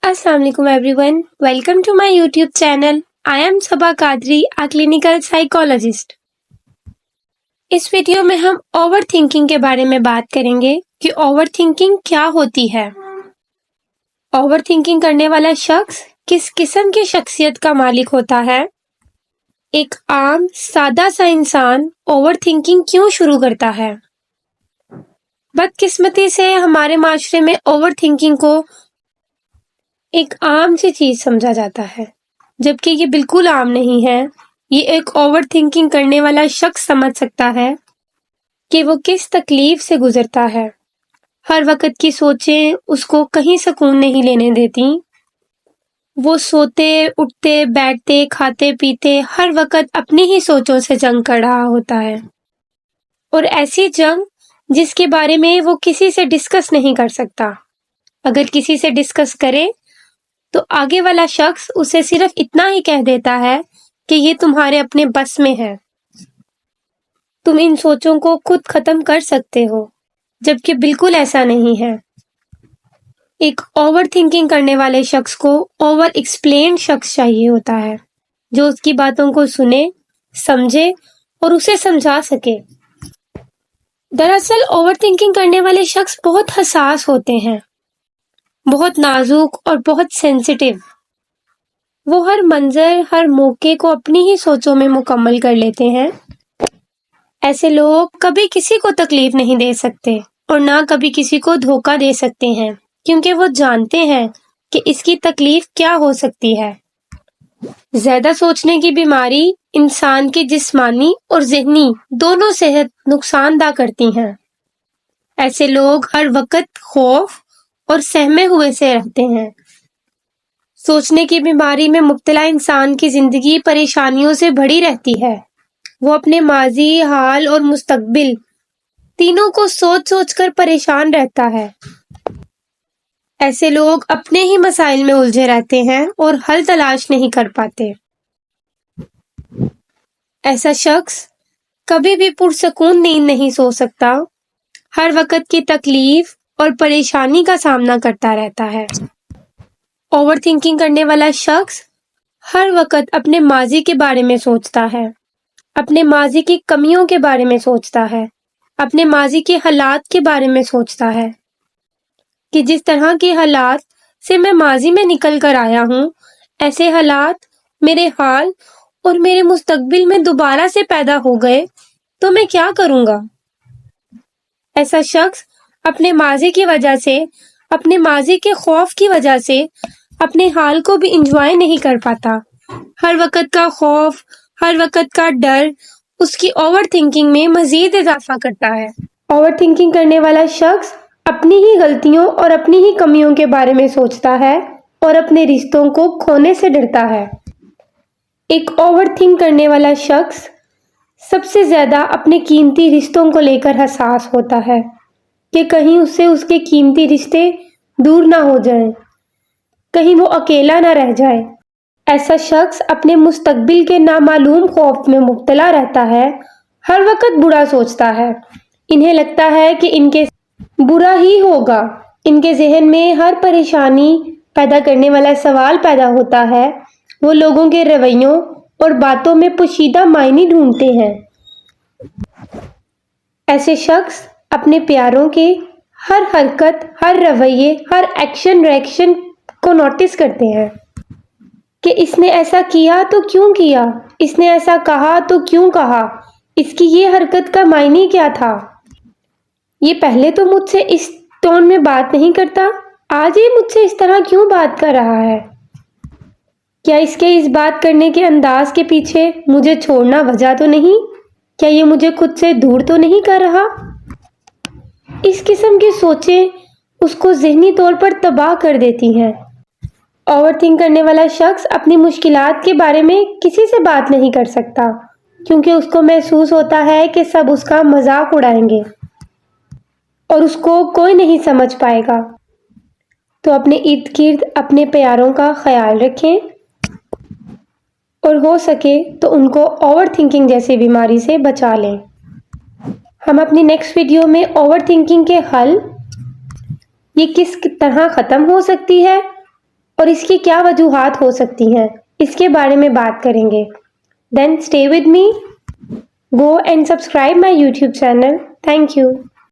Assalamu alaikum everyone. Welcome to my YouTube channel. I am Sabah Qadri, a clinical psychologist. इस video में हम over thinking के बारे में बात करेंगे कि ओवर थिंकिंग क्या होती है। ओवर थिंकिंग करने वाला शख्स किस किस्म की शख्सियत का मालिक होता है। एक आम सादा सा इंसान ओवर थिंकिंग क्यों शुरू करता है। बदकिस्मती से हमारे माशरे में ओवर थिंकिंग को एक आम सी चीज समझा जाता है, जबकि ये बिल्कुल आम नहीं है। ये एक ओवर थिंकिंग करने वाला शख्स समझ सकता है कि वो किस तकलीफ से गुजरता है। हर वक्त की सोचें उसको कहीं सुकून नहीं लेने देती। वो सोते उठते बैठते खाते पीते हर वक्त अपनी ही सोचों से जंग कर रहा होता है, और ऐसी जंग जिसके बारे में वो किसी से डिस्कस नहीं कर सकता। अगर किसी से डिस्कस करे तो आगे वाला शख्स उसे सिर्फ इतना ही कह देता है कि ये तुम्हारे अपने बस में है, तुम इन सोचों को खुद खत्म कर सकते हो, जबकि बिल्कुल ऐसा नहीं है। एक ओवर थिंकिंग करने वाले शख्स को ओवर एक्सप्लेन शख्स चाहिए होता है, जो उसकी बातों को सुने, समझे और उसे समझा सके। दरअसल ओवर थिंकिंग करने वाले शख्स बहुत हसास होते हैं, बहुत नाजुक और बहुत सेंसिटिव। वो हर मंजर हर मौके को अपनी ही सोचों में मुकम्मल कर लेते हैं। ऐसे लोग कभी किसी को तकलीफ नहीं दे सकते और ना कभी किसी को धोखा दे सकते हैं, क्योंकि वो जानते हैं कि इसकी तकलीफ क्या हो सकती है। ज्यादा सोचने की बीमारी इंसान की जिस्मानी और ज़हनी दोनों सेहत नुकसानदा करती हैं। ऐसे लोग हर वक्त खौफ और सहमे हुए से रहते हैं। सोचने की बीमारी में मुब्तला इंसान की जिंदगी परेशानियों से भरी रहती है। वो अपने माजी, हाल और मुस्तकबिल तीनों को सोच सोच कर परेशान रहता है। ऐसे लोग अपने ही मसाइल में उलझे रहते हैं और हल तलाश नहीं कर पाते। ऐसा शख्स कभी भी पुरसकून नींद नहीं सो सकता, हर वक्त की तकलीफ और परेशानी का सामना करता रहता है। ओवर थिंकिंग करने वाला शख्स हर वक्त अपने माजी के बारे में सोचता है, अपने माजी की कमियों के बारे में सोचता है, अपने माजी के हालात के बारे में सोचता है कि जिस तरह के हालात से मैं माजी में निकल कर आया हूँ, ऐसे हालात मेरे हाल और मेरे मुस्तकबिल में दोबारा से पैदा हो गए तो मैं क्या करूँगा। ऐसा शख्स अपने माजी की वजह से, अपने माजी के खौफ की वजह से अपने हाल को भी इंजॉय नहीं कर पाता। हर वक्त का खौफ, हर वक्त का डर उसकी ओवर थिंकिंग में मजीद इजाफा करता है। ओवर थिंकिंग करने वाला शख्स अपनी ही गलतियों और अपनी ही कमियों के बारे में सोचता है और अपने रिश्तों को खोने से डरता है। एक ओवर थिंक करने वाला शख्स सबसे ज्यादा अपने कीमती रिश्तों को लेकर हसास होता है कि कहीं उससे उसके कीमती रिश्ते दूर ना हो जाएं, कहीं वो अकेला ना रह जाए। ऐसा शख्स अपने मुस्तकबिल के नामालूम खौफ में मुब्तला रहता है, हर वक्त बुरा सोचता है। इन्हें लगता है कि इनके बुरा ही होगा। इनके जहन में हर परेशानी पैदा करने वाला सवाल पैदा होता है। वो लोगों के रवैयों और बातों में पोशीदा मायने ढूंढते हैं। ऐसे शख्स अपने प्यारों के हर हरकत, हर रवैये, हर एक्शन रिएक्शन को नोटिस करते हैं कि इसने ऐसा किया तो क्यों किया, इसने ऐसा कहा तो क्यों कहा, इसकी ये हरकत का मायने क्या था, ये पहले तो मुझसे इस टोन में बात नहीं करता, आज ये मुझसे इस तरह क्यों बात कर रहा है। क्या इसके इस बात करने के अंदाज के पीछे मुझे छोड़ना वजह तो नहीं, क्या ये मुझे खुद से दूर तो नहीं कर रहा। इस किस्म की सोचें उसको ज़हनी तौर पर तबाह कर देती हैं। ओवर थिंक करने वाला शख्स अपनी मुश्किलात के बारे में किसी से बात नहीं कर सकता, क्योंकि उसको महसूस होता है कि सब उसका मजाक उड़ाएंगे और उसको कोई नहीं समझ पाएगा। तो अपने इर्द गिर्द अपने प्यारों का ख्याल रखें और हो सके तो उनको ओवर थिंकिंग जैसी बीमारी से बचा लें। हम अपनी नेक्स्ट वीडियो में ओवर थिंकिंग के हल, ये किस तरह ख़त्म हो सकती है اور اس کی کیا وجوہات ہو سکتی ہیں، اس کے بارے میں بات کریں گے. Then stay with me. Go and subscribe my YouTube channel. Thank you.